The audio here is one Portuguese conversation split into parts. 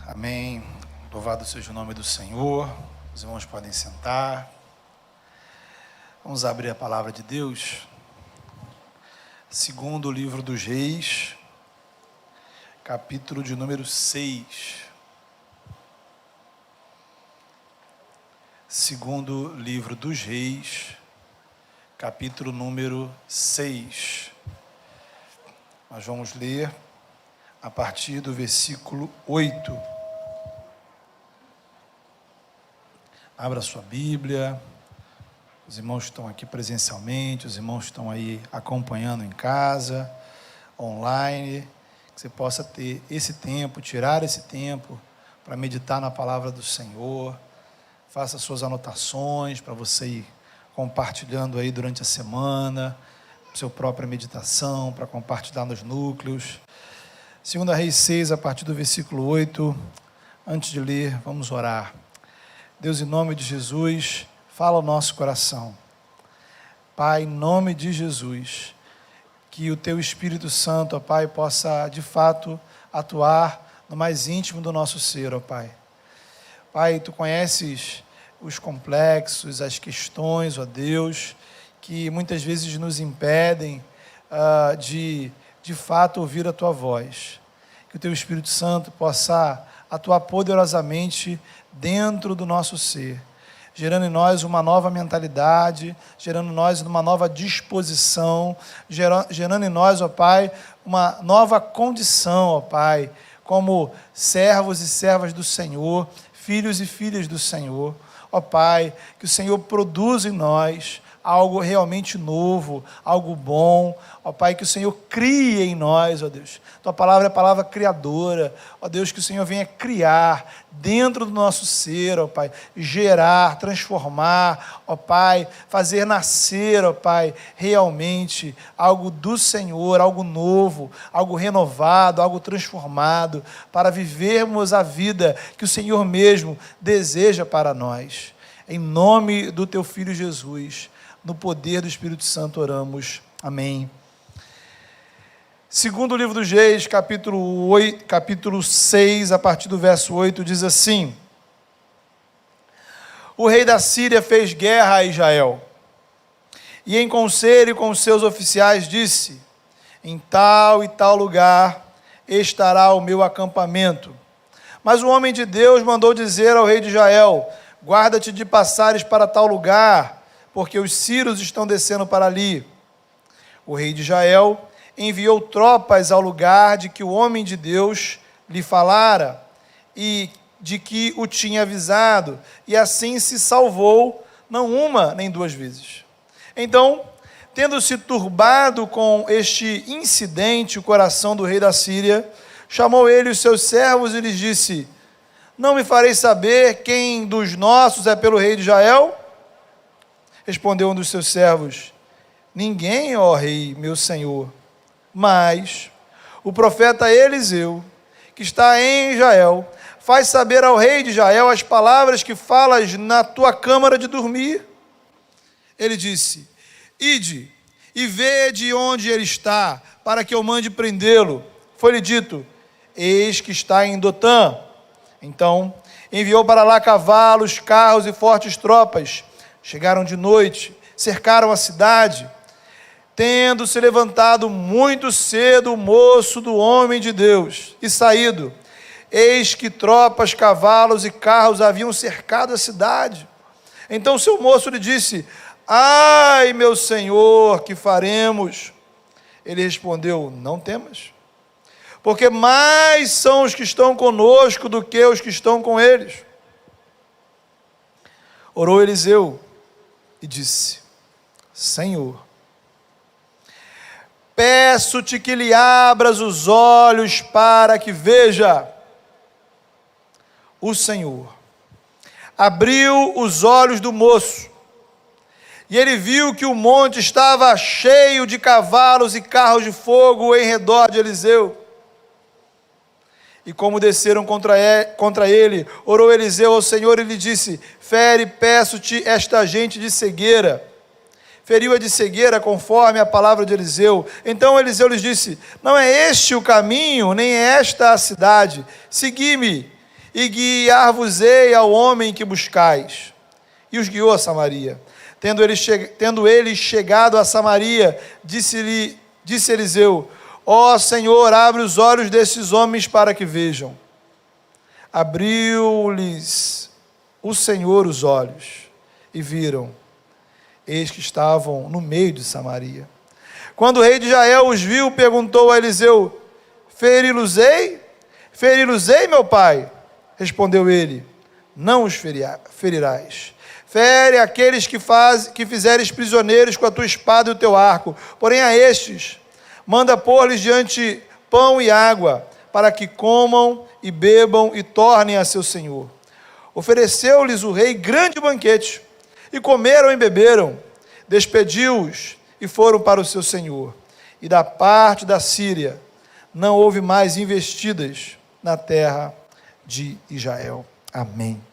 Amém. Louvado seja o nome do Senhor. Os irmãos podem sentar. Vamos abrir a palavra de Deus. Segundo o livro dos Reis, capítulo de número 6. Segundo livro dos Reis, capítulo número 6. Nós vamos ler a partir do versículo 8. Abra sua Bíblia. Os irmãos estão aqui presencialmente, os irmãos estão aí acompanhando em casa, online, que você possa ter esse tempo, tirar esse tempo para meditar na palavra do Senhor. Faça suas anotações para você ir compartilhando aí durante a semana, sua própria meditação, para compartilhar nos núcleos. 2 Reis 6, a partir do versículo 8, antes de ler, vamos orar. Deus, em nome de Jesus, fala ao nosso coração. Pai, em nome de Jesus, que o Teu Espírito Santo, ó Pai, possa de fato atuar no mais íntimo do nosso ser, ó Pai. Pai, Tu conheces os complexos, as questões, ó Deus, que muitas vezes nos impedem de fato ouvir a Tua voz. Que o Teu Espírito Santo possa atuar poderosamente dentro do nosso ser, gerando em nós uma nova mentalidade, gerando em nós uma nova disposição, gerando em nós, ó Pai, uma nova condição, ó Pai, como servos e servas do Senhor, filhos e filhas do Senhor. Ó Pai, que o Senhor produza em nós algo realmente novo, algo bom. Ó Pai, que o Senhor crie em nós, ó Deus. Tua palavra é a palavra criadora. Ó Deus, que o Senhor venha criar dentro do nosso ser, ó Pai, gerar, transformar, ó Pai, fazer nascer, ó Pai, realmente algo do Senhor, algo novo, algo renovado, algo transformado, para vivermos a vida que o Senhor mesmo deseja para nós. Em nome do Teu Filho Jesus, no poder do Espírito Santo oramos. Amém. Segundo o livro dos Reis, capítulo 6, a partir do verso 8, diz assim: O rei da Síria fez guerra a Israel, e em conselho com os seus oficiais disse: Em tal e tal lugar estará o meu acampamento. Mas o homem de Deus mandou dizer ao rei de Israel: Guarda-te de passares para tal lugar, porque os sírios estão descendo para ali. O rei de Israel enviou tropas ao lugar de que o homem de Deus lhe falara e de que o tinha avisado, e assim se salvou, não uma nem duas vezes. Então, tendo-se turbado com este incidente o coração do rei da Síria, chamou ele os seus servos e lhes disse: Não me fareis saber quem dos nossos é pelo rei de Israel? Respondeu um dos seus servos: Ninguém, ó rei, meu senhor, mas o profeta Eliseu, que está em Israel, faz saber ao rei de Israel as palavras que falas na tua câmara de dormir. Ele disse: Ide e vede onde ele está, para que eu mande prendê-lo. Foi-lhe dito: Eis que está em Dotã. Então enviou para lá cavalos, carros e fortes tropas. Chegaram de noite, cercaram a cidade. Tendo se levantado muito cedo o moço do homem de Deus e saído, eis que tropas, cavalos e carros haviam cercado a cidade. Então seu moço lhe disse: Ai, meu senhor, que faremos? Ele respondeu: Não temas, porque mais são os que estão conosco do que os que estão com eles. Orou Eliseu e disse: Senhor, peço-te que lhe abras os olhos para que veja. O Senhor abriu os olhos do moço, e ele viu que o monte estava cheio de cavalos e carros de fogo em redor de Eliseu. E como desceram contra ele, orou Eliseu ao Senhor e lhe disse: Fere, peço-te, esta gente de cegueira. Feriu-a de cegueira conforme a palavra de Eliseu. Então Eliseu lhes disse: Não é este o caminho, nem é esta a cidade. Segui-me, e guiar-vos-ei ao homem que buscais. E os guiou a Samaria. Tendo ele chegado a Samaria, disse Eliseu: ó Senhor, abre os olhos desses homens para que vejam. Abriu-lhes o Senhor os olhos, e viram, eis que estavam no meio de Samaria. Quando o rei de Israel os viu, perguntou a Eliseu: feri-los-ei? Feri-los-ei, meu pai? Respondeu ele: não os ferirás. Fere aqueles que fizeres prisioneiros com a tua espada e o teu arco. Porém a estes, manda pôr-lhes diante pão e água, para que comam e bebam e tornem a seu senhor. Ofereceu-lhes o rei grande banquete, e comeram e beberam. Despediu-os e foram para o seu senhor. E da parte da Síria não houve mais investidas na terra de Israel. Amém.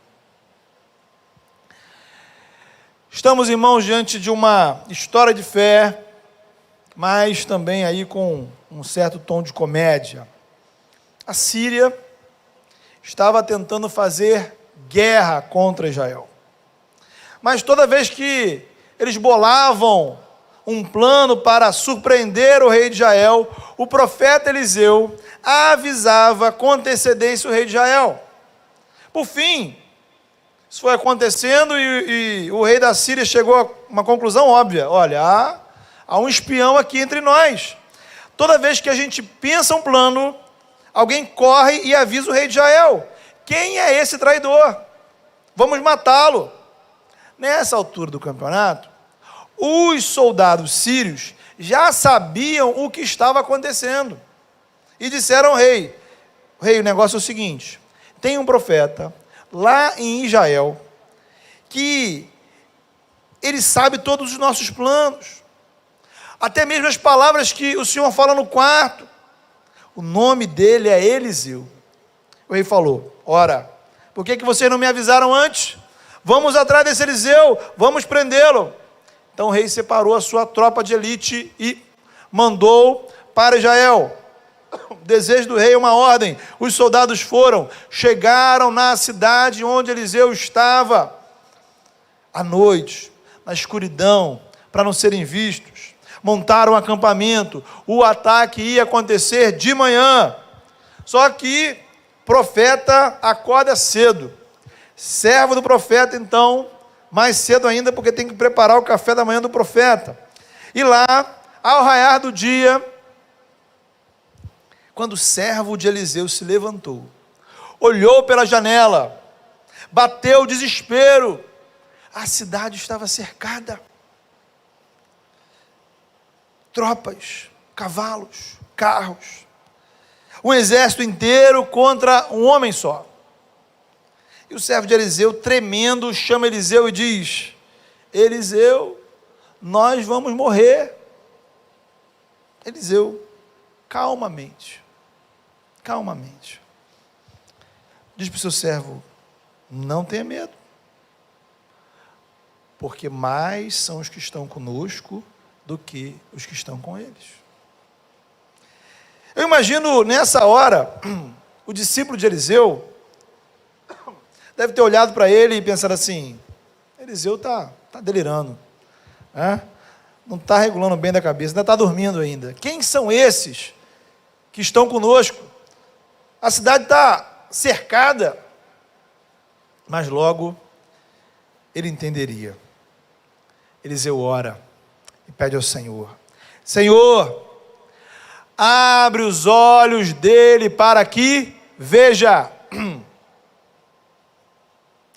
Estamos, irmãos, diante de uma história de fé, mas também aí com um certo tom de comédia. A Síria estava tentando fazer guerra contra Israel. Mas toda vez que eles bolavam um plano para surpreender o rei de Israel, o profeta Eliseu avisava com antecedência o rei de Israel. Por fim, isso foi acontecendo e o rei da Síria chegou a uma conclusão óbvia: olha, há um espião aqui entre nós. Toda vez que a gente pensa um plano, alguém corre e avisa o rei de Israel: quem é esse traidor? Vamos matá-lo. Nessa altura do campeonato, os soldados sírios já sabiam o que estava acontecendo e disseram ao rei: rei, o negócio é o seguinte, tem um profeta lá em Israel que ele sabe todos os nossos planos, até mesmo as palavras que o Senhor fala no quarto. O nome dele é Eliseu. O rei falou: ora, por que vocês não me avisaram antes? Vamos atrás desse Eliseu, vamos prendê-lo. Então o rei separou a sua tropa de elite e mandou para Israel. O desejo do rei é uma ordem. Os soldados foram, chegaram na cidade onde Eliseu estava, à noite, na escuridão, para não serem vistos. Montaram um acampamento. O ataque ia acontecer de manhã. Só que o profeta acorda cedo. Servo do profeta, então, mais cedo ainda, porque tem que preparar o café da manhã do profeta. E lá, ao raiar do dia, quando o servo de Eliseu se levantou, olhou pela janela, bateu o desespero, a cidade estava cercada. Tropas, cavalos, carros, um exército inteiro contra um homem só. E o servo de Eliseu, tremendo, chama Eliseu e diz: Eliseu, nós vamos morrer. Eliseu, calmamente, diz para o seu servo: não tenha medo, porque mais são os que estão conosco do que os que estão com eles. Eu imagino nessa hora, o discípulo de Eliseu deve ter olhado para ele e pensado assim: Eliseu está delirando, né? Não está regulando bem da cabeça, ainda está dormindo ainda. Quem são esses que estão conosco? A cidade está cercada. Mas logo ele entenderia. Eliseu ora e pede ao Senhor: Senhor, abre os olhos dele para que veja.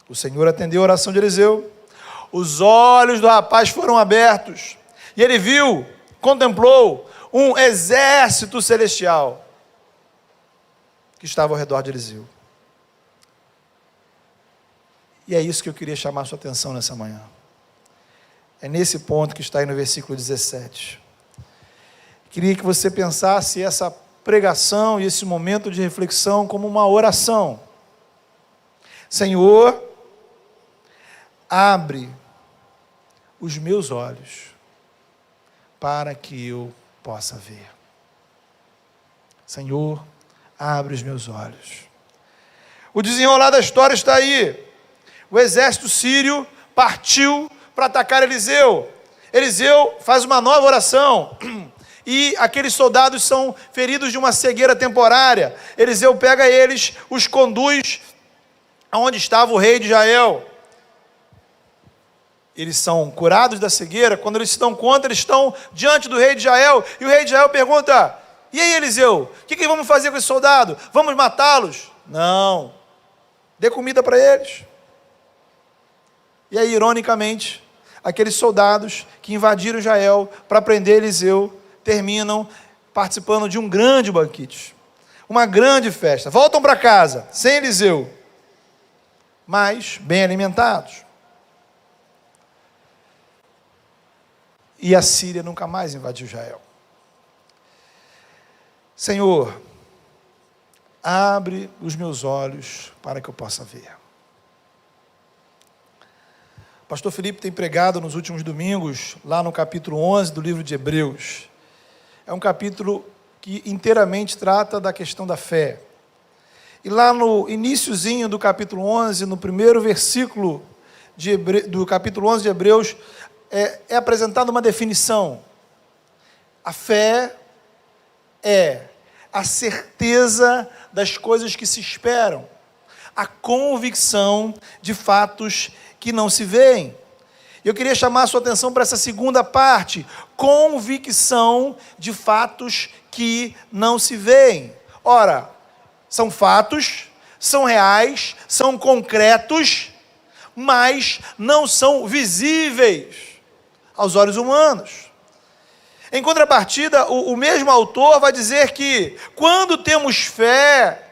O Senhor atendeu a oração de Eliseu. Os olhos do rapaz foram abertos e ele viu, contemplou um exército celestial que estava ao redor de Eliseu. E é isso que eu queria chamar a sua atenção nessa manhã. É nesse ponto que está aí no versículo 17. Queria que você pensasse essa pregação e esse momento de reflexão como uma oração. Senhor, abre os meus olhos para que eu possa ver. Senhor, abre os meus olhos. O desenrolar da história está aí. O exército sírio partiu para atacar Eliseu. Eliseu faz uma nova oração. E aqueles soldados são feridos de uma cegueira temporária. Eliseu pega eles, os conduz aonde estava o rei de Israel. Eles são curados da cegueira. Quando eles se dão conta, eles estão diante do rei de Israel. E o rei de Israel pergunta: e aí, Eliseu, o que vamos fazer com esse soldado? Vamos matá-los? Não, dê comida para eles. E aí, ironicamente, aqueles soldados que invadiram Israel para prender Eliseu terminam participando de um grande banquete, uma grande festa. Voltam para casa, sem Eliseu, mas bem alimentados. E a Síria nunca mais invadiu Israel. Senhor, abre os meus olhos para que eu possa ver. O pastor Felipe tem pregado nos últimos domingos, lá no capítulo 11 do livro de Hebreus. É um capítulo que inteiramente trata da questão da fé. E lá no iniciozinho do capítulo 11, no primeiro versículo do capítulo 11 de Hebreus, é apresentada uma definição. A fé é a certeza das coisas que se esperam, a convicção de fatos que não se veem. Eu queria chamar a sua atenção para essa segunda parte, convicção de fatos que não se veem. Ora, são fatos, são reais, são concretos, mas não são visíveis aos olhos humanos. Em contrapartida, o mesmo autor vai dizer que quando temos fé,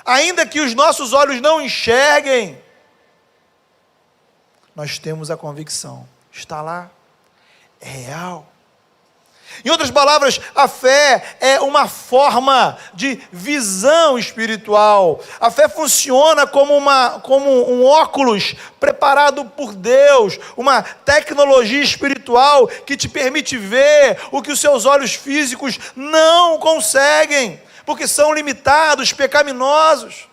ainda que os nossos olhos não enxerguem, nós temos a convicção, está lá, é real. Em outras palavras, a fé é uma forma de visão espiritual. A fé funciona como um óculos preparado por Deus, uma tecnologia espiritual que te permite ver o que os seus olhos físicos não conseguem, porque são limitados, pecaminosos.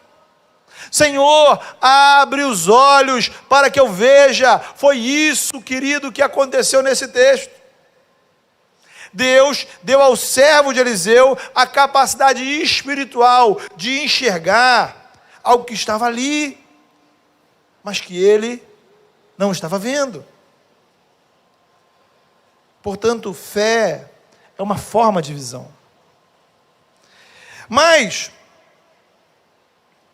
Senhor, abre os olhos para que eu veja. Foi isso, querido, que aconteceu nesse texto. Deus deu ao servo de Eliseu a capacidade espiritual de enxergar algo que estava ali, mas que ele não estava vendo. Portanto, fé é uma forma de visão. Mas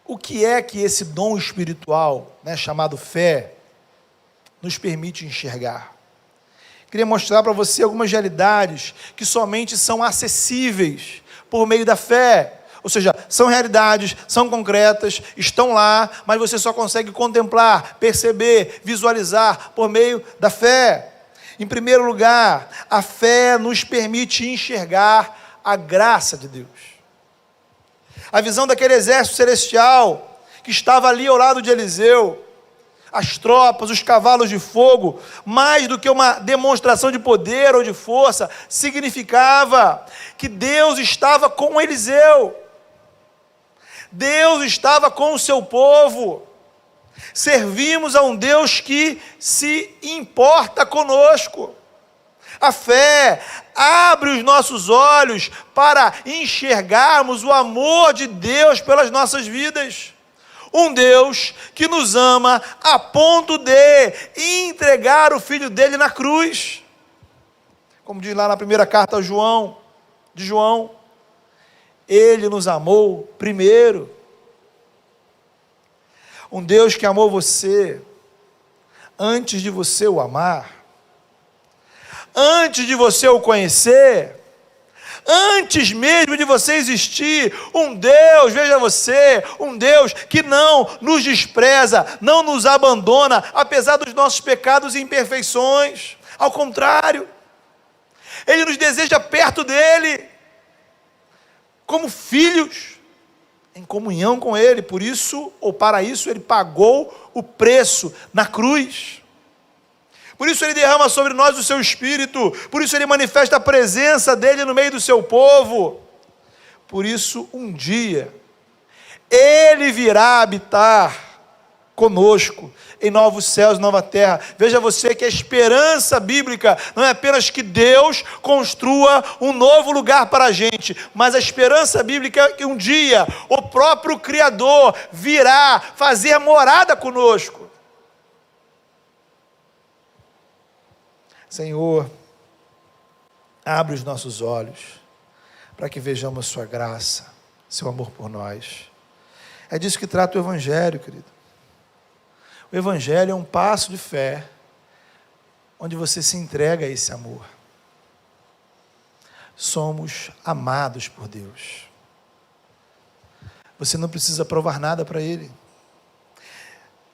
o que é que esse dom espiritual, chamado fé, nos permite enxergar? Queria mostrar para você algumas realidades que somente são acessíveis por meio da fé. Ou seja, são realidades, são concretas, estão lá, mas você só consegue contemplar, perceber, visualizar por meio da fé. Em primeiro lugar, a fé nos permite enxergar a graça de Deus. A visão daquele exército celestial que estava ali ao lado de Eliseu, as tropas, os cavalos de fogo, mais do que uma demonstração de poder ou de força, significava que Deus estava com Eliseu. Deus estava com o seu povo. Servimos a um Deus que se importa conosco. A fé abre os nossos olhos para enxergarmos o amor de Deus pelas nossas vidas. Um Deus que nos ama a ponto de entregar o Filho dele na cruz. Como diz lá na primeira carta de João, ele nos amou primeiro. Um Deus que amou você antes de você o amar, antes de você o conhecer, antes mesmo de você existir. Um Deus, veja você, um Deus que não nos despreza, não nos abandona, apesar dos nossos pecados e imperfeições. Ao contrário, Ele nos deseja perto dEle, como filhos, em comunhão com Ele. Por isso, ou para isso, Ele pagou o preço na cruz. Por isso Ele derrama sobre nós o seu Espírito, por isso Ele manifesta a presença dEle no meio do seu povo, Por isso, um dia, Ele virá habitar conosco em novos céus e nova terra. Veja você que a esperança bíblica não é apenas que Deus construa um novo lugar para a gente, mas a esperança bíblica é que um dia o próprio Criador virá fazer morada conosco. Senhor, abre os nossos olhos para que vejamos sua graça, seu amor por nós. É disso que trata o Evangelho, querido. O Evangelho é um passo de fé, onde você se entrega a esse amor. Somos amados por Deus. Você não precisa provar nada para Ele.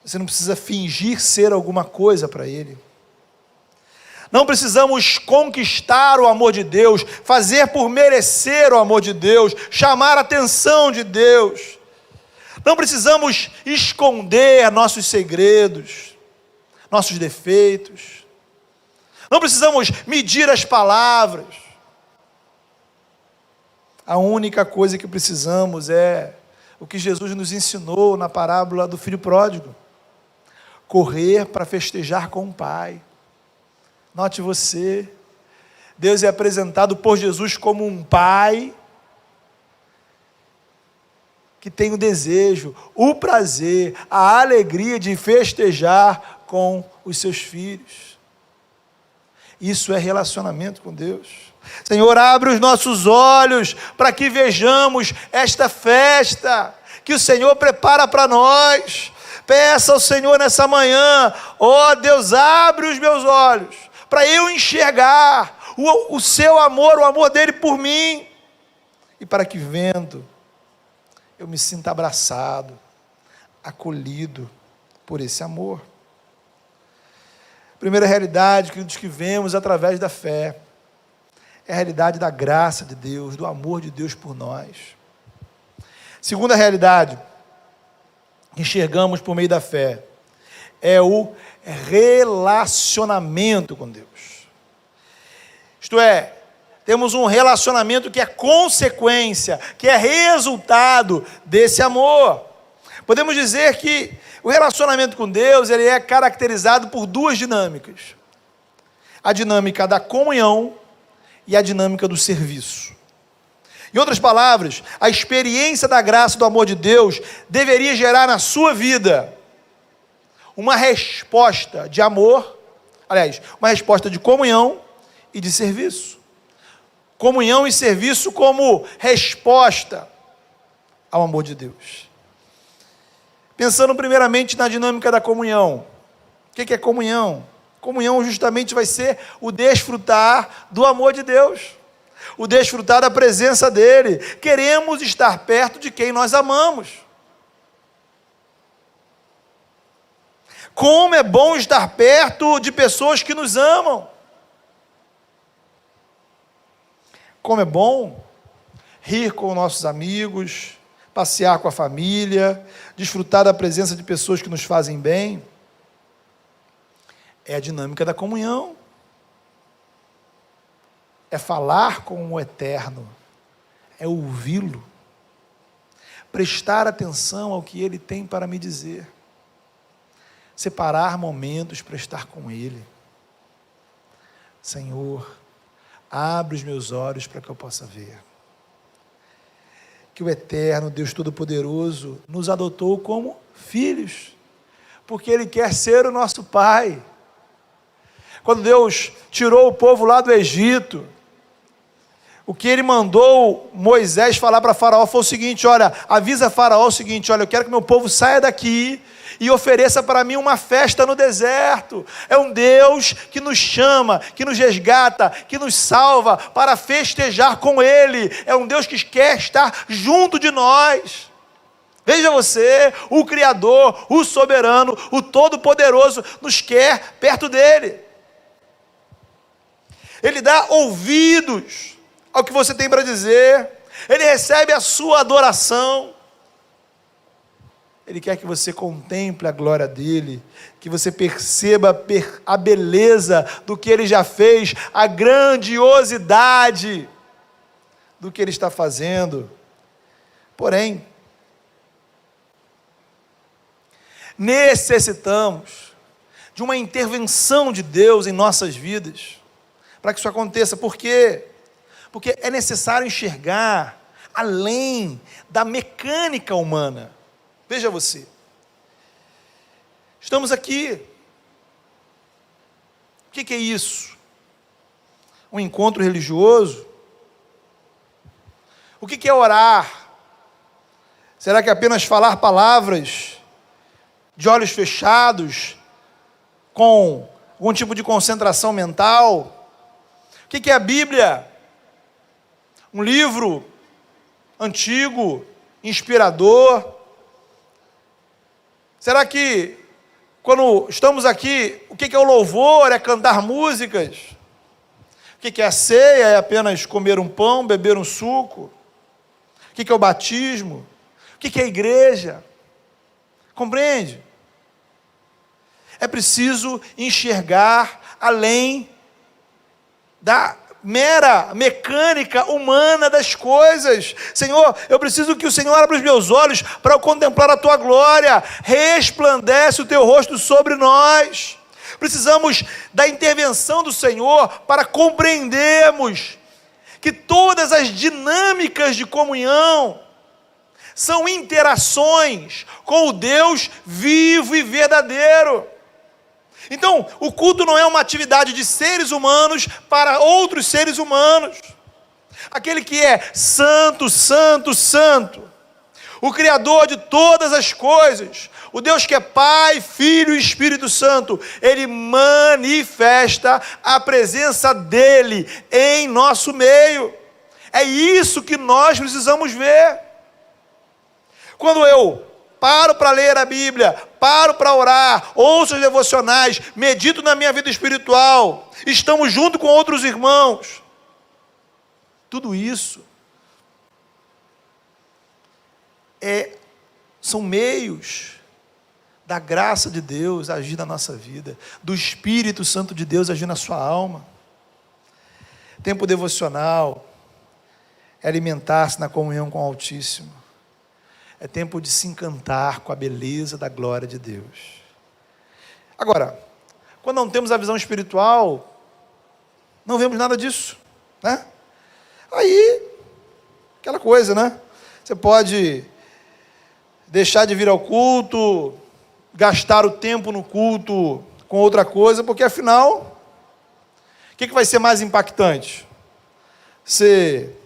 Você não precisa fingir ser alguma coisa para Ele. Não precisamos conquistar o amor de Deus, fazer por merecer o amor de Deus, chamar a atenção de Deus. Não precisamos esconder nossos segredos, nossos defeitos. Não precisamos medir as palavras. A única coisa que precisamos é o que Jesus nos ensinou na parábola do filho pródigo: correr para festejar com o Pai. Note você, Deus é apresentado por Jesus como um pai que tem o desejo, o prazer, a alegria de festejar com os seus filhos. Isso é relacionamento com Deus. Senhor, abre os nossos olhos para que vejamos esta festa que o Senhor prepara para nós. Peça ao Senhor nessa manhã: ó Deus, abre os meus olhos para eu enxergar o seu amor, o amor dele por mim, e para que vendo, eu me sinta abraçado, acolhido por esse amor. Primeira realidade, queridos, que vemos através da fé, é a realidade da graça de Deus, do amor de Deus por nós. Segunda realidade, que enxergamos por meio da fé, é o relacionamento com Deus. Isto é, temos um relacionamento que é consequência, que é resultado desse amor. Podemos dizer que o relacionamento com Deus, ele é caracterizado por duas dinâmicas: a dinâmica da comunhão e a dinâmica do serviço. Em outras palavras, a experiência da graça e do amor de Deus deveria gerar na sua vida uma resposta de amor, aliás, uma resposta de comunhão e de serviço. Comunhão e serviço como resposta ao amor de Deus. Pensando primeiramente na dinâmica da comunhão. O que é comunhão? Comunhão justamente vai ser o desfrutar do amor de Deus, o desfrutar da presença dEle. Queremos estar perto de quem nós amamos. Como é bom estar perto de pessoas que nos amam. Como é bom rir com nossos amigos, passear com a família, desfrutar da presença de pessoas que nos fazem bem. É a dinâmica da comunhão. É falar com o Eterno, é ouvi-lo, prestar atenção ao que Ele tem para me dizer, separar momentos para estar com Ele. Senhor, abre os meus olhos para que eu possa ver que o Eterno, Deus Todo-Poderoso, nos adotou como filhos, porque Ele quer ser o nosso Pai. Quando Deus tirou o povo lá do Egito, o que Ele mandou Moisés falar para Faraó foi o seguinte: olha, avisa Faraó o seguinte: olha, eu quero que meu povo saia daqui e ofereça para mim uma festa no deserto. É um Deus que nos chama, que nos resgata, que nos salva para festejar com Ele. É um Deus que quer estar junto de nós. Veja você, o Criador, o Soberano, o Todo-Poderoso nos quer perto dEle. Ele dá ouvidos ao que você tem para dizer. Ele recebe a sua adoração. Ele quer que você contemple a glória dEle, que você perceba a beleza do que Ele já fez, a grandiosidade do que Ele está fazendo Porém, necessitamos de uma intervenção de Deus em nossas vidas, para que isso aconteça. Por quê? Porque é necessário enxergar além da mecânica humana. Veja você, estamos aqui, o que é isso? Um encontro religioso? O que é orar? Será que é apenas falar palavras de olhos fechados, com algum tipo de concentração mental? O que é a Bíblia? Um livro antigo, inspirador? Será que, quando estamos aqui, o que é o louvor? É cantar músicas? O que é a ceia? É apenas comer um pão, beber um suco? O que é o batismo? O que é a igreja? Compreende? É preciso enxergar além da mera mecânica humana das coisas. Senhor, eu preciso que o Senhor abra os meus olhos para eu contemplar a Tua glória. Resplandece o Teu rosto sobre nós. Precisamos da intervenção do Senhor para compreendermos que todas as dinâmicas de comunhão são interações com o Deus vivo e verdadeiro. Então, o culto não é uma atividade de seres humanos para outros seres humanos. Aquele que é santo, santo, santo, o Criador de todas as coisas, o Deus que é Pai, Filho e Espírito Santo, Ele manifesta a presença dEle em nosso meio. É isso que nós precisamos ver. Quando eu paro para ler a Bíblia, paro para orar, ouço os devocionais, medito na minha vida espiritual, estamos junto com outros irmãos, tudo isso são meios da graça de Deus agir na nossa vida, do Espírito Santo de Deus agir na sua alma. Tempo devocional é alimentar-se na comunhão com o Altíssimo. É tempo de se encantar com a beleza da glória de Deus. Agora, quando não temos a visão espiritual, não vemos nada disso, né? Aí, aquela coisa, né? Você pode deixar de vir ao culto, gastar o tempo no culto com outra coisa, porque afinal, o que vai ser mais impactante? Você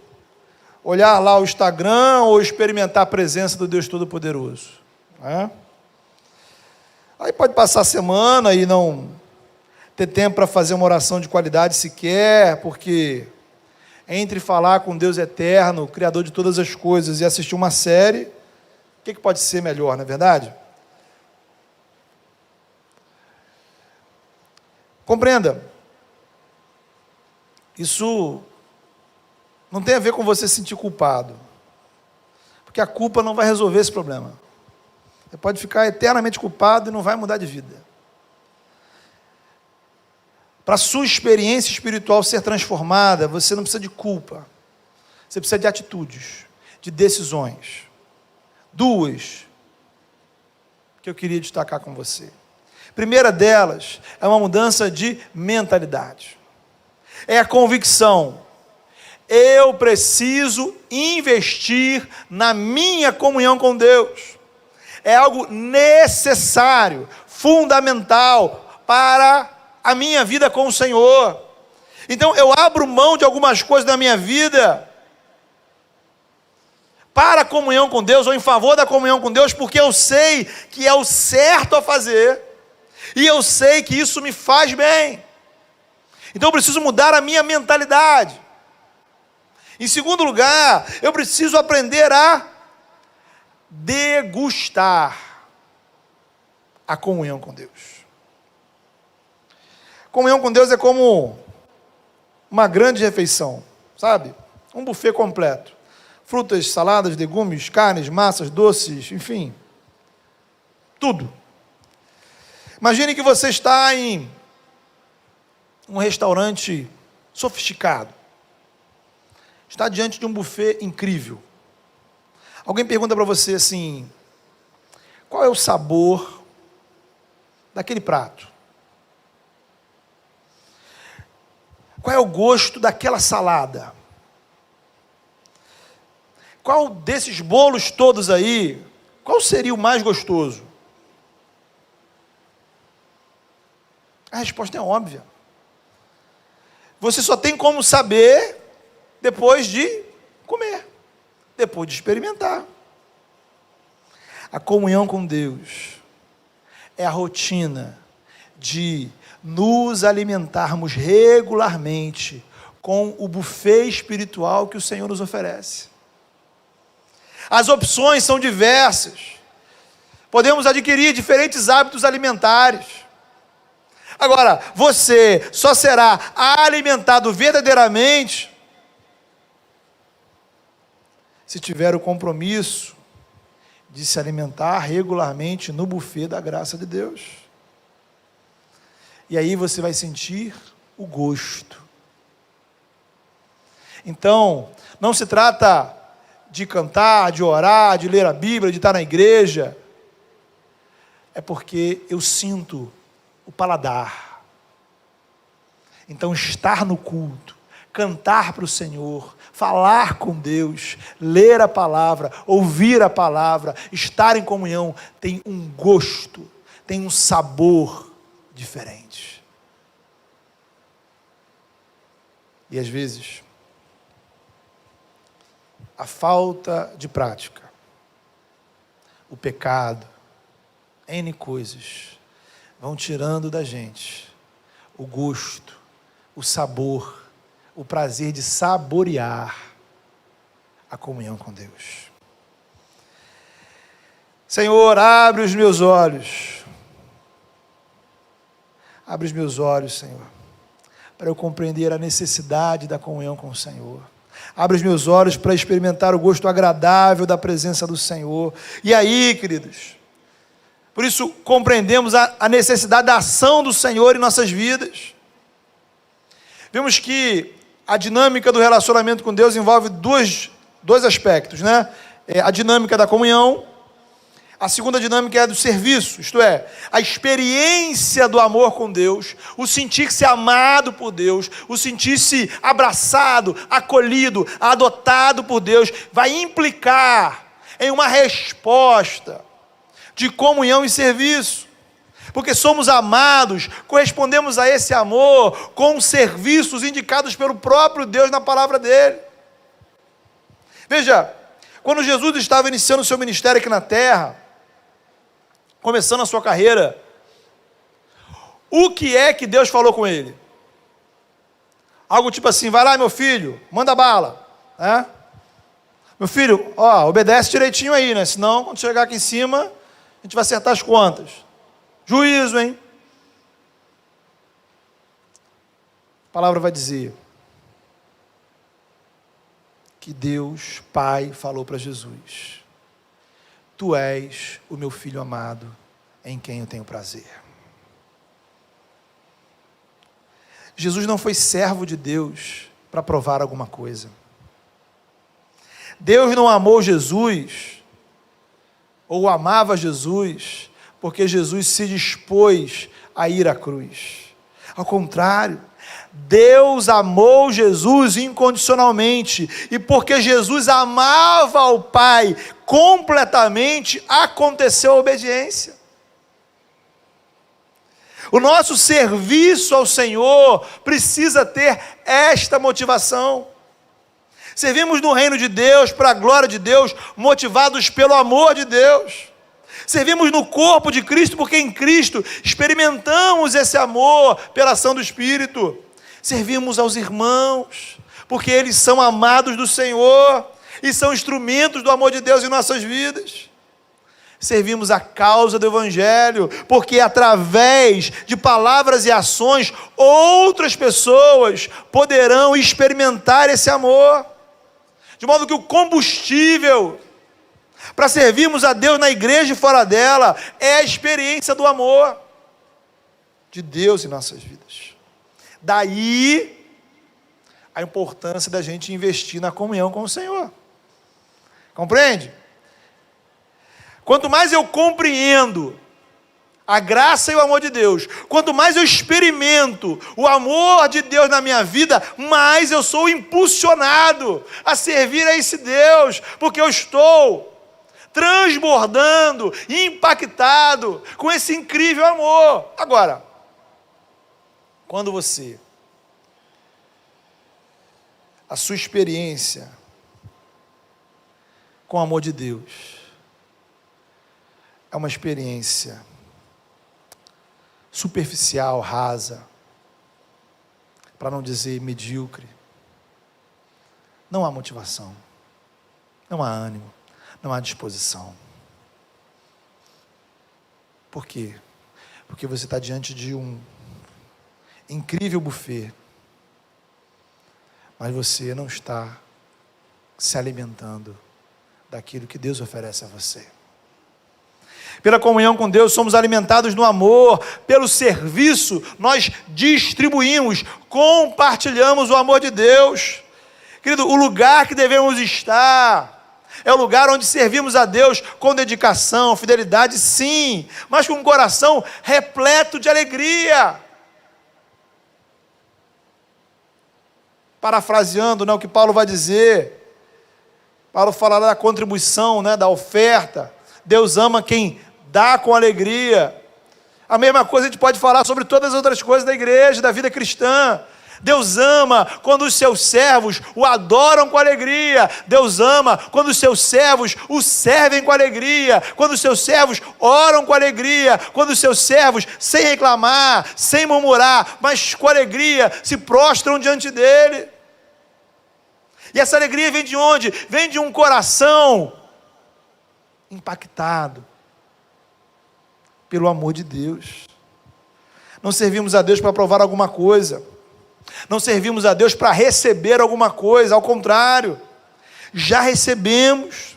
olhar lá o Instagram ou experimentar a presença do Deus Todo-Poderoso, né? Aí pode passar a semana e não ter tempo para fazer uma oração de qualidade sequer, porque entre falar com Deus eterno, Criador de todas as coisas, e assistir uma série, o que pode ser melhor, não é verdade? Compreenda, isso não tem a ver com você se sentir culpado, porque a culpa não vai resolver esse problema. Você pode ficar eternamente culpado e não vai mudar de vida. Para a sua experiência espiritual ser transformada, você não precisa de culpa, você precisa de atitudes, de decisões. Duas que eu queria destacar com você. Primeira delas é uma mudança de mentalidade. É a convicção: eu preciso investir na minha comunhão com Deus. É algo necessário, fundamental para a minha vida com o Senhor. Então eu abro mão de algumas coisas da minha vida para a comunhão com Deus, ou em favor da comunhão com Deus, porque eu sei que é o certo a fazer, e eu sei que isso me faz bem. Então eu preciso mudar a minha mentalidade. Em segundo lugar, eu preciso aprender a degustar a comunhão com Deus. Comunhão com Deus é como uma grande refeição, sabe? Um buffet completo. Frutas, saladas, legumes, carnes, massas, doces, enfim. Tudo. Imagine que você está em um restaurante sofisticado. Está diante de um buffet incrível. Alguém pergunta para você assim: qual é o sabor daquele prato? Qual é o gosto daquela salada? Qual desses bolos todos aí, qual seria o mais gostoso? A resposta é óbvia. Você só tem como saber depois de comer, depois de experimentar. A comunhão com Deus é a rotina de nos alimentarmos regularmente com o buffet espiritual que o Senhor nos oferece. As opções são diversas. Podemos adquirir diferentes hábitos alimentares. Agora, você só será alimentado verdadeiramente se tiver o compromisso de se alimentar regularmente no buffet da graça de Deus. E aí você vai sentir o gosto. Então, não se trata de cantar, de orar, de ler a Bíblia, de estar na igreja. É porque eu sinto o paladar. Então, estar no culto, cantar para o Senhor, falar com Deus, ler a palavra, ouvir a palavra, estar em comunhão, tem um gosto, tem um sabor diferente. E às vezes, a falta de prática, o pecado, N coisas, vão tirando da gente o gosto, o sabor, o prazer de saborear a comunhão com Deus. Senhor, abre os meus olhos. Abre os meus olhos, Senhor, para eu compreender a necessidade da comunhão com o Senhor. Abre os meus olhos para experimentar o gosto agradável da presença do Senhor. E aí, queridos, por isso compreendemos a necessidade da ação do Senhor em nossas vidas. Vimos que a dinâmica do relacionamento com Deus envolve dois aspectos, né? A dinâmica da comunhão. A segunda dinâmica é do serviço, isto é, a experiência do amor com Deus, o sentir-se amado por Deus, o sentir-se abraçado, acolhido, adotado por Deus, vai implicar em uma resposta de comunhão e serviço, porque somos amados, correspondemos a esse amor com serviços indicados pelo próprio Deus na palavra dele. Veja, quando Jesus estava iniciando o seu ministério aqui na terra, começando a sua carreira, o que é que Deus falou com ele? Algo tipo assim: vai lá, meu filho, manda bala, né? Meu filho, obedece direitinho aí, né? Senão, quando chegar aqui em cima, a gente vai acertar as contas. Juízo, hein? A palavra vai dizer que Deus, Pai, falou para Jesus: tu és o meu filho amado, em quem eu tenho prazer. Jesus não foi servo de Deus para provar alguma coisa. Deus não amou Jesus, ou amava Jesus, porque Jesus se dispôs a ir à cruz. Ao contrário, Deus amou Jesus incondicionalmente, e porque Jesus amava ao Pai completamente, aconteceu a obediência. O nosso serviço ao Senhor precisa ter esta motivação. Servimos no reino de Deus, para a glória de Deus, motivados pelo amor de Deus. Servimos no corpo de Cristo, porque em Cristo experimentamos esse amor pela ação do Espírito. Servimos aos irmãos, porque eles são amados do Senhor e são instrumentos do amor de Deus em nossas vidas. Servimos a causa do Evangelho, porque através de palavras e ações, outras pessoas poderão experimentar esse amor. De modo que o combustível para servirmos a Deus na igreja e fora dela é a experiência do amor de Deus em nossas vidas. Daí a importância da gente investir na comunhão com o Senhor. Compreende? quanto mais eu compreendo a graça e o amor de Deus, quanto mais eu experimento o amor de Deus na minha vida, mais eu sou impulsionado a servir a esse Deus, porque eu estou transbordando, impactado com esse incrível amor. Agora, quando a sua experiência com o amor de Deus é uma experiência superficial, rasa, para não dizer medíocre, não há motivação, não há ânimo, não há disposição. Por quê? Porque você está diante de um incrível buffet, mas você não está se alimentando daquilo que Deus oferece a você. Pela comunhão com Deus, somos alimentados no amor. Pelo serviço, nós distribuímos, compartilhamos o amor de Deus. Querido, o lugar que devemos estar é o lugar onde servimos a Deus com dedicação, fidelidade, sim, mas com um coração repleto de alegria. Parafraseando, o que Paulo vai dizer, Paulo falará da contribuição, da oferta. Deus ama quem dá com alegria. A mesma coisa a gente pode falar sobre todas as outras coisas da igreja, da vida cristã. Deus ama quando os seus servos o adoram com alegria. Deus ama quando os seus servos o servem com alegria. Quando os seus servos oram com alegria. Quando os seus servos, sem reclamar, sem murmurar, mas com alegria, se prostram diante dele. E essa alegria vem de onde? Vem de um coração impactado pelo amor de Deus. Não servimos a Deus para provar alguma coisa, não servimos a Deus para receber alguma coisa, ao contrário, já recebemos.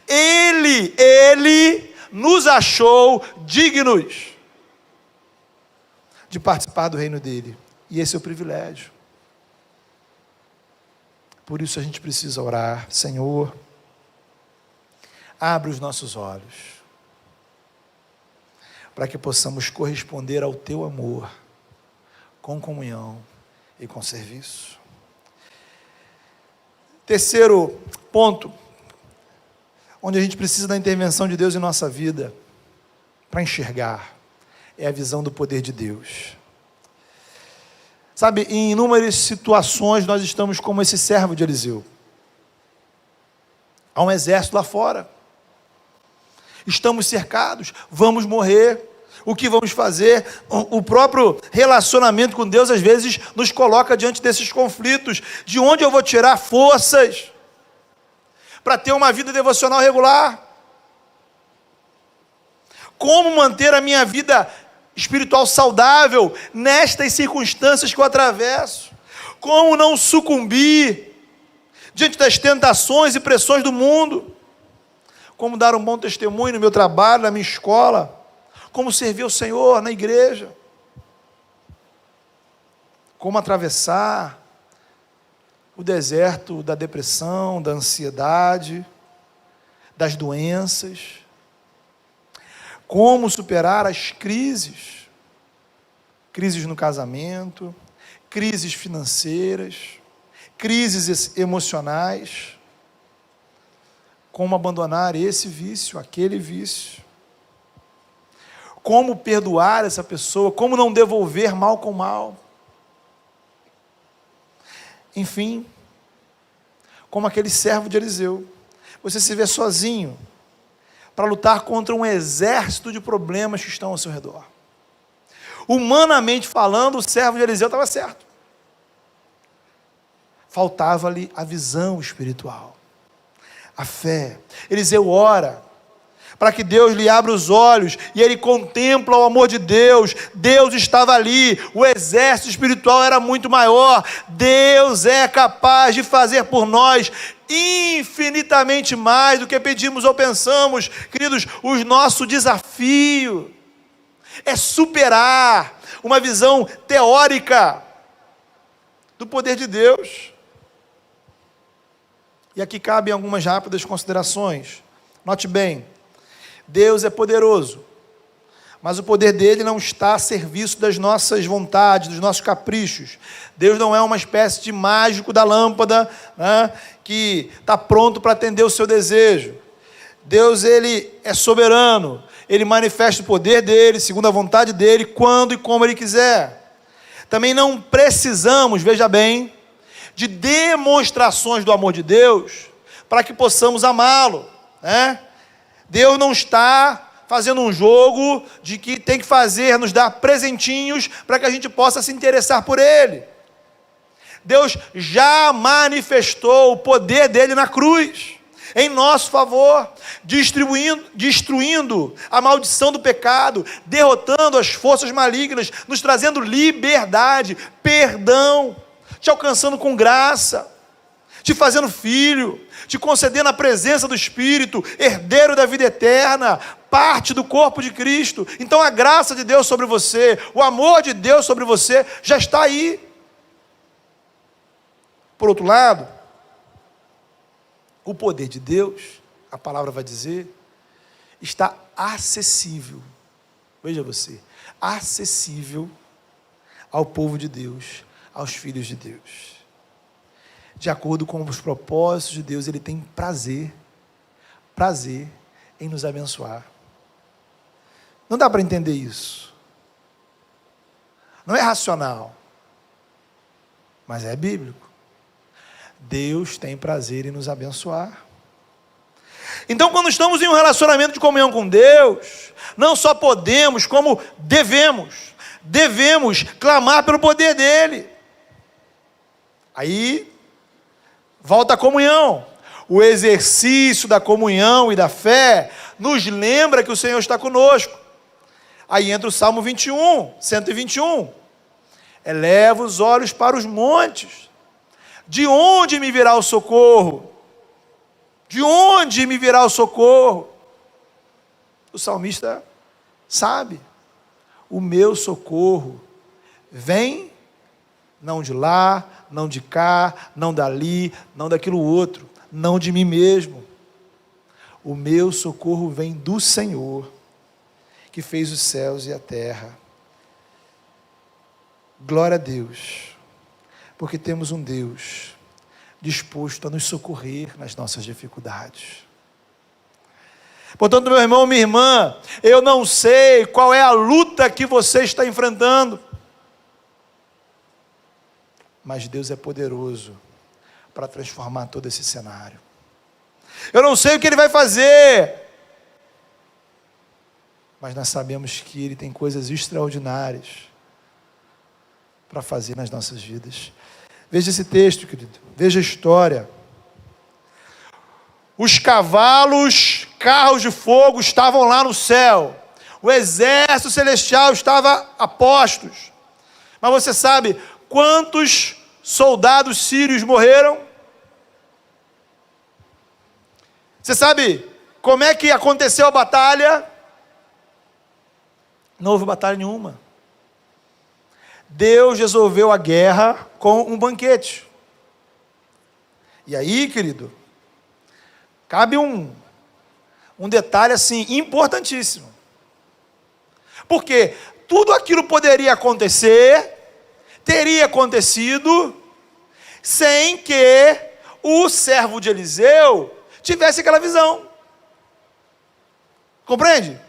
Ele nos achou dignos de participar do reino dele, e esse é o privilégio. Por isso a gente precisa orar: Senhor, abre os nossos olhos, para que possamos corresponder ao teu amor, com comunhão e com serviço. Terceiro ponto, onde a gente precisa da intervenção de Deus em nossa vida, para enxergar, é a visão do poder de Deus. Sabe, em inúmeras situações nós estamos como esse servo de Eliseu. Há um exército lá fora. Estamos cercados, vamos morrer. O que vamos fazer? O próprio relacionamento com Deus às vezes nos coloca diante desses conflitos. De onde eu vou tirar forças para ter uma vida devocional regular? Como manter a minha vida espiritual saudável nestas circunstâncias que eu atravesso? Como não sucumbir diante das tentações e pressões do mundo? Como dar um bom testemunho no meu trabalho, na minha escola? Como servir ao Senhor na igreja? Como atravessar o deserto da depressão, da ansiedade, das doenças? Como superar as crises? Crises no casamento, crises financeiras, crises emocionais. Como abandonar esse vício, aquele vício? Como perdoar essa pessoa? Como não devolver mal com mal? Enfim, como aquele servo de Eliseu, você se vê sozinho para lutar contra um exército de problemas que estão ao seu redor. Humanamente falando, o servo de Eliseu estava certo. Faltava-lhe a visão espiritual, a fé. Eliseu ora para que Deus lhe abra os olhos, e ele contempla o amor de Deus. Deus estava ali, o exército espiritual era muito maior. Deus é capaz de fazer por nós infinitamente mais do que pedimos ou pensamos. Queridos, o nosso desafio é superar uma visão teórica do poder de Deus. E aqui cabem algumas rápidas considerações. Note bem, Deus é poderoso, mas o poder dele não está a serviço das nossas vontades, dos nossos caprichos. Deus não é uma espécie de mágico da lâmpada, né, que está pronto para atender o seu desejo. Deus, ele é soberano, ele manifesta o poder dele, segundo a vontade dele, quando e como ele quiser. Também não precisamos, veja bem, de demonstrações do amor de Deus para que possamos amá-lo, né? Deus não está fazendo um jogo de que tem que fazer, nos dar presentinhos para que a gente possa se interessar por ele. Deus já manifestou o poder dele na cruz, em nosso favor, destruindo a maldição do pecado, derrotando as forças malignas, nos trazendo liberdade, perdão, te alcançando com graça, te fazendo filho, te concedendo a presença do Espírito, herdeiro da vida eterna, parte do corpo de Cristo. Então a graça de Deus sobre você, o amor de Deus sobre você, já está aí. Por outro lado, o poder de Deus, a palavra vai dizer, está acessível, veja você, acessível ao povo de Deus, aos filhos de Deus. De acordo com os propósitos de Deus, ele tem prazer em nos abençoar. Não dá para entender isso. Não é racional, mas é bíblico. Deus tem prazer em nos abençoar. Então, quando estamos em um relacionamento de comunhão com Deus, não só podemos, como devemos clamar pelo poder dele. Aí, volta a comunhão. O exercício da comunhão e da fé nos lembra que o Senhor está conosco. Aí entra o Salmo 121. Eleva os olhos para os montes. De onde me virá o socorro? De onde me virá o socorro? O salmista sabe. O meu socorro vem, não de lá, não de cá, não dali, não daquilo outro, não de mim mesmo. O meu socorro vem do Senhor, que fez os céus e a terra. Glória a Deus, porque temos um Deus disposto a nos socorrer nas nossas dificuldades. Portanto, meu irmão, minha irmã, eu não sei qual é a luta que você está enfrentando, mas Deus é poderoso para transformar todo esse cenário. Eu não sei o que Ele vai fazer, mas nós sabemos que Ele tem coisas extraordinárias para fazer nas nossas vidas. Veja esse texto, querido, veja a história. Os cavalos, carros de fogo estavam lá no céu, o exército celestial estava a postos, mas você sabe quantos soldados sírios morreram? Você sabe como é que aconteceu a batalha? Não houve batalha nenhuma. Deus resolveu a guerra com um banquete. E aí, querido, cabe um detalhe assim, importantíssimo. Porque tudo aquilo poderia acontecer, teria acontecido, sem que o servo de Eliseu tivesse aquela visão. Compreende?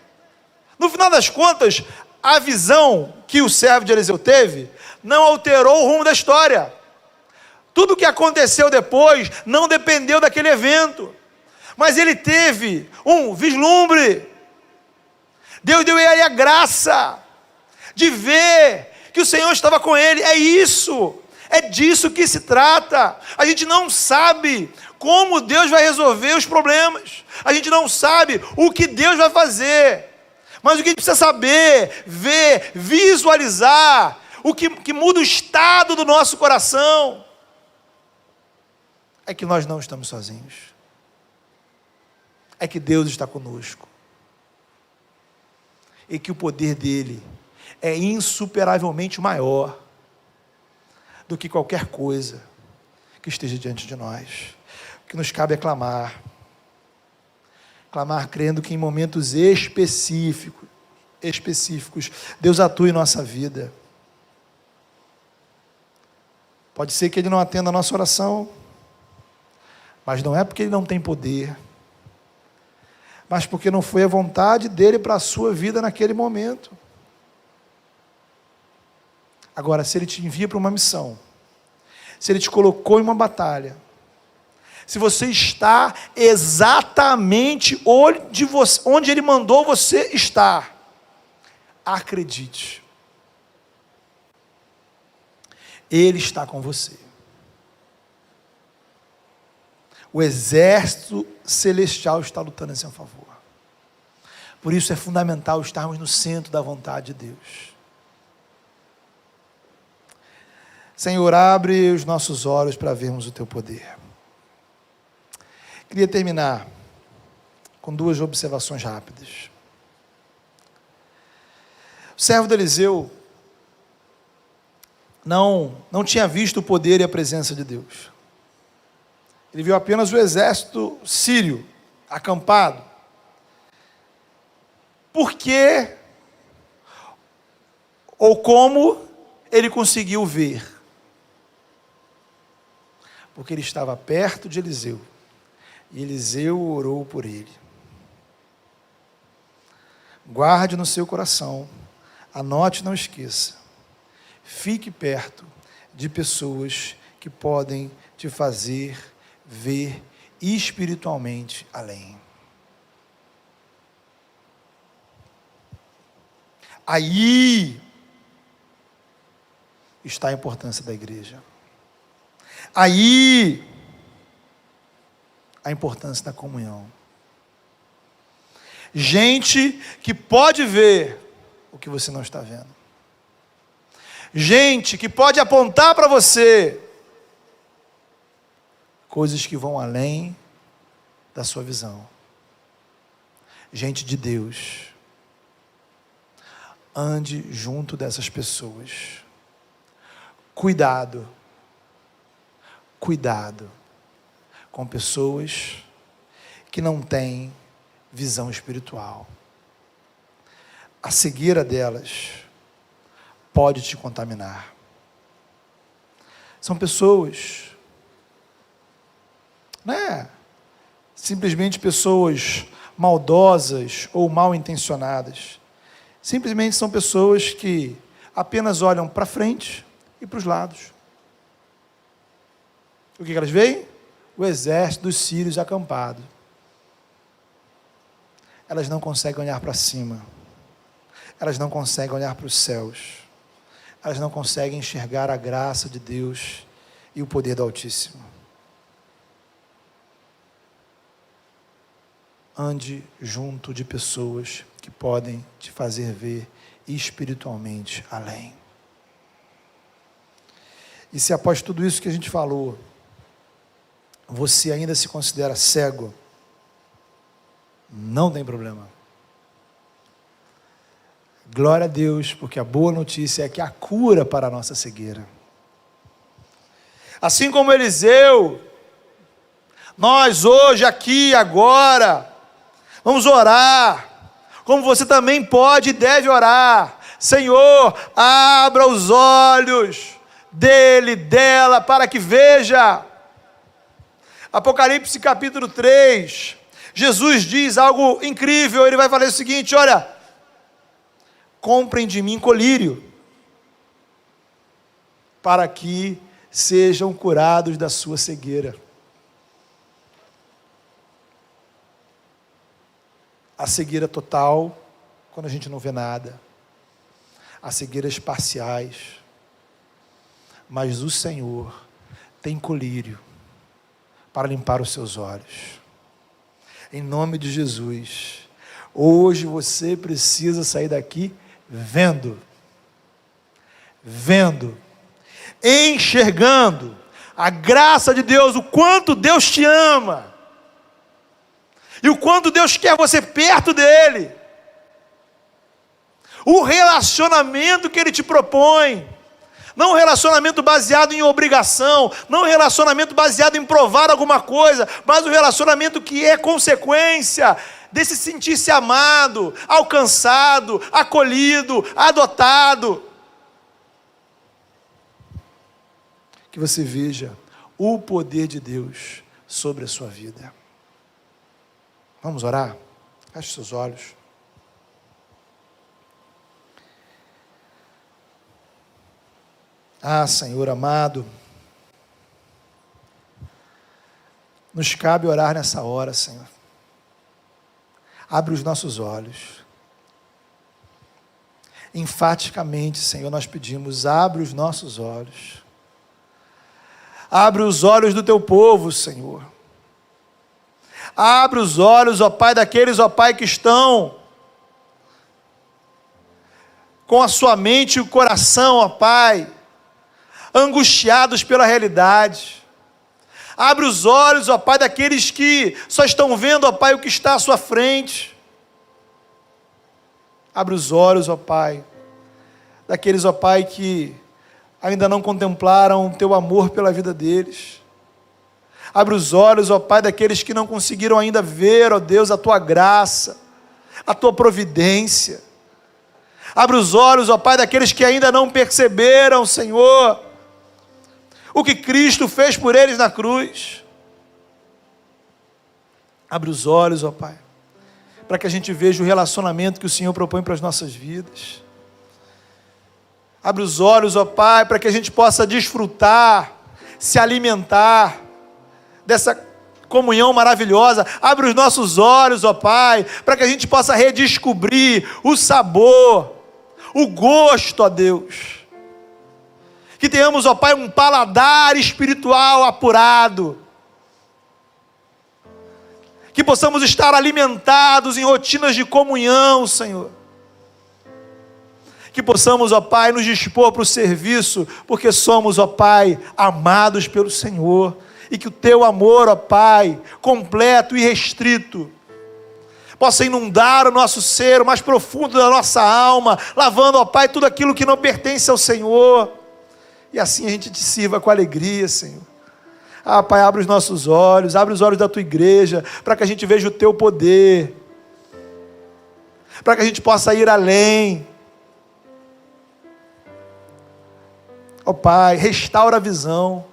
No final das contas, a visão que o servo de Eliseu teve não alterou o rumo da história. Tudo o que aconteceu depois não dependeu daquele evento, mas ele teve um vislumbre. Deus deu a ele a graça de ver que o Senhor estava com ele. É isso, é disso que se trata. A gente não sabe como Deus vai resolver os problemas, a gente não sabe o que Deus vai fazer, mas o que a gente precisa saber, ver, visualizar, o que muda o estado do nosso coração, é que nós não estamos sozinhos, é que Deus está conosco, e que o poder dele é insuperavelmente maior do que qualquer coisa que esteja diante de nós. O que nos cabe é clamar, clamar crendo que em momentos específicos, Deus atua em nossa vida. Pode ser que Ele não atenda a nossa oração, mas não é porque Ele não tem poder, mas porque não foi a vontade dEle para a sua vida naquele momento. Agora, se Ele te envia para uma missão, se Ele te colocou em uma batalha, se você está exatamente onde Ele mandou você estar, acredite, Ele está com você. O exército celestial está lutando em seu favor. Por isso é fundamental estarmos no centro da vontade de Deus. Senhor, abre os nossos olhos para vermos o Teu poder. Queria terminar com 2 observações rápidas. O servo de Eliseu não tinha visto o poder e a presença de Deus. Ele viu apenas o exército sírio acampado. Por que ou como ele conseguiu ver? Porque ele estava perto de Eliseu, e Eliseu orou por ele. Guarde no seu coração, anote, não esqueça, fique perto de pessoas que podem te fazer ver espiritualmente além. Aí está a importância da igreja. Aí a importância da comunhão. Gente que pode ver o que você não está vendo. Gente que pode apontar para você coisas que vão além da sua visão. Gente de Deus. Ande junto dessas pessoas. Cuidado com pessoas que não têm visão espiritual. A cegueira delas pode te contaminar. São pessoas, simplesmente pessoas maldosas ou mal intencionadas. Simplesmente são pessoas que apenas olham para frente e para os lados. O que elas veem? O exército dos sírios acampado. Elas não conseguem olhar para cima. Elas não conseguem olhar para os céus. Elas não conseguem enxergar a graça de Deus e o poder do Altíssimo. Ande junto de pessoas que podem te fazer ver espiritualmente além. E se após tudo isso que a gente falou, você ainda se considera cego, não tem problema. Glória a Deus, porque a boa notícia é que há cura para a nossa cegueira. Assim como Eliseu, nós hoje, aqui, agora, vamos orar, como você também pode e deve orar. Senhor, abra os olhos dele, dela, para que veja. Apocalipse capítulo 3, Jesus diz algo incrível, ele vai falar o seguinte: olha, comprem de mim colírio, para que sejam curados da sua cegueira. A cegueira total, quando a gente não vê nada. As cegueiras parciais. Mas o Senhor tem colírio para limpar os seus olhos. Em nome de Jesus. Hoje você precisa sair daqui vendo, enxergando a graça de Deus, o quanto Deus te ama, e o quanto Deus quer você perto dEle, o relacionamento que Ele te propõe, não um relacionamento baseado em obrigação, não um relacionamento baseado em provar alguma coisa, mas um relacionamento que é consequência desse sentir-se amado, alcançado, acolhido, adotado. Que você veja o poder de Deus sobre a sua vida. Vamos orar? Feche seus olhos. Ah, Senhor amado, nos cabe orar nessa hora, Senhor. Abre os nossos olhos. Enfaticamente, Senhor, nós pedimos, abre os nossos olhos. Abre os olhos do teu povo, Senhor. Abre os olhos, ó Pai, daqueles, ó Pai, que estão com a sua mente e o coração, ó Pai, angustiados pela realidade. Abre os olhos, ó Pai, daqueles que só estão vendo, ó Pai, o que está à sua frente. Abre os olhos, ó Pai, daqueles, ó Pai, que ainda não contemplaram o teu amor pela vida deles. Abre os olhos, ó Pai, daqueles que não conseguiram ainda ver, ó Deus, a tua graça, a tua providência. Abre os olhos, ó Pai, daqueles que ainda não perceberam, Senhor, o que Cristo fez por eles na cruz. Abre os olhos, ó Pai, para que a gente veja o relacionamento que o Senhor propõe para as nossas vidas. Abre os olhos, ó Pai, para que a gente possa desfrutar, se alimentar dessa comunhão maravilhosa. Abre os nossos olhos, ó Pai, para que a gente possa redescobrir o sabor, o gosto, ó Deus. Que tenhamos, ó Pai, um paladar espiritual apurado. Que possamos estar alimentados em rotinas de comunhão, Senhor. Que possamos, ó Pai, nos dispor para o serviço, porque somos, ó Pai, amados pelo Senhor. E que o teu amor, ó Pai, completo e restrito, possa inundar o nosso ser, o mais profundo da nossa alma, lavando, ó Pai, tudo aquilo que não pertence ao Senhor. E assim a gente te sirva com alegria, Senhor. Ah, Pai, abre os nossos olhos, abre os olhos da tua igreja, para que a gente veja o teu poder, para que a gente possa ir além. Ó Pai, restaura a visão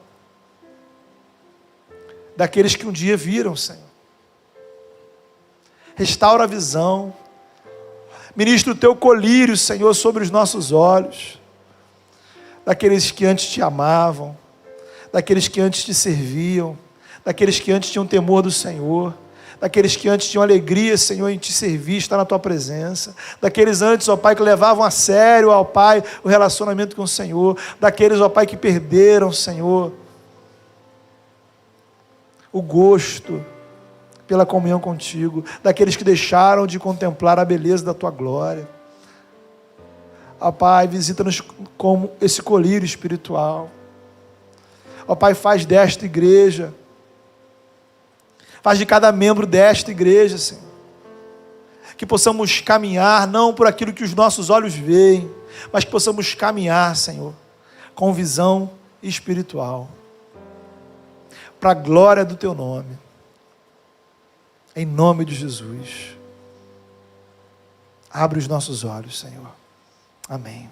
daqueles que um dia viram, Senhor. Restaura a visão. Ministra o teu colírio, Senhor, sobre os nossos olhos. Daqueles que antes te amavam, daqueles que antes te serviam, daqueles que antes tinham temor do Senhor, daqueles que antes tinham alegria, Senhor, em te servir, estar na tua presença, daqueles antes, ó Pai, que levavam a sério, ó Pai, o relacionamento com o Senhor, daqueles, ó Pai, que perderam, Senhor, o gosto pela comunhão contigo, daqueles que deixaram de contemplar a beleza da tua glória. Ó Pai, visita-nos como esse colírio espiritual. Ó Pai, faz desta igreja, faz de cada membro desta igreja, Senhor, que possamos caminhar, não por aquilo que os nossos olhos veem, mas que possamos caminhar, Senhor, com visão espiritual, para a glória do teu nome, em nome de Jesus. Abre os nossos olhos, Senhor. Amém.